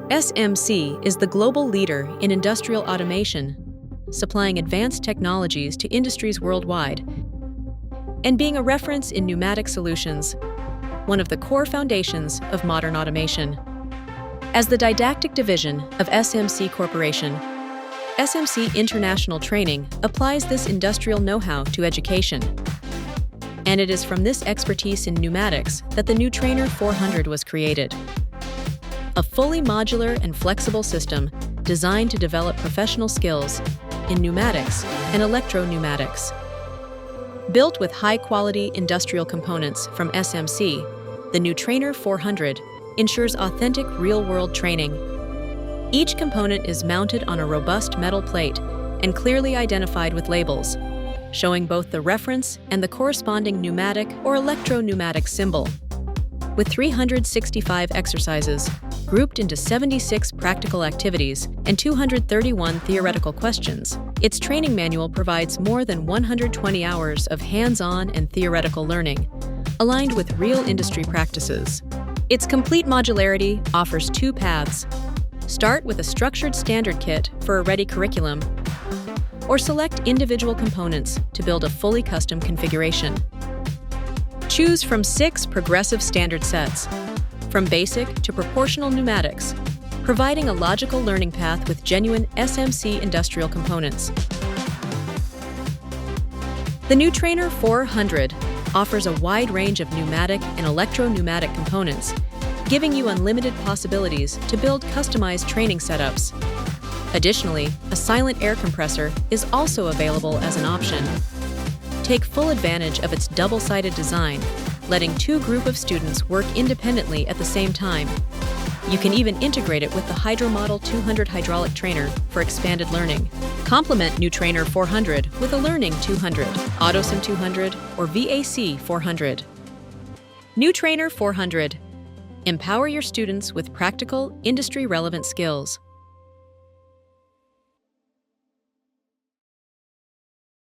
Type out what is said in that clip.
SMC is the global leader in industrial automation, supplying advanced technologies to industries worldwide, and being a reference in pneumatic solutions, one of the core foundations of modern automation. As the didactic division of SMC Corporation, SMC International Training applies this industrial know-how to education. And it is from this expertise in pneumatics that the NEUTRAINER 400 was created. A fully modular and flexible system designed to develop professional skills in pneumatics and electro pneumatics. Built with high-quality industrial components from SMC, the NEUTRAINER 400 ensures authentic real-world training. Each component is mounted on a robust metal plate and clearly identified with labels, showing both the reference and the corresponding pneumatic or electro-pneumatic symbol. With 365 exercises, grouped into 76 practical activities and 231 theoretical questions, its training manual provides more than 120 hours of hands-on and theoretical learning, aligned with real industry practices. Its complete modularity offers two paths. Start with a structured standard kit for a ready curriculum, or select individual components to build a fully custom configuration. Choose from 6 progressive standard sets, from basic to proportional pneumatics, providing a logical learning path with genuine SMC industrial components. The NEUTRAINER 400 offers a wide range of pneumatic and electro-pneumatic components, giving you unlimited possibilities to build customized training setups. Additionally, a silent air compressor is also available as an option. Take full advantage of its double-sided design, letting two groups of students work independently at the same time. You can even integrate it with the HydroModel 200 hydraulic trainer for expanded learning. Complement NEUTRAINER 400 with a Learning 200, AutoSim 200, or VAC 400. NEUTRAINER 400. Empower your students with practical, industry-relevant skills.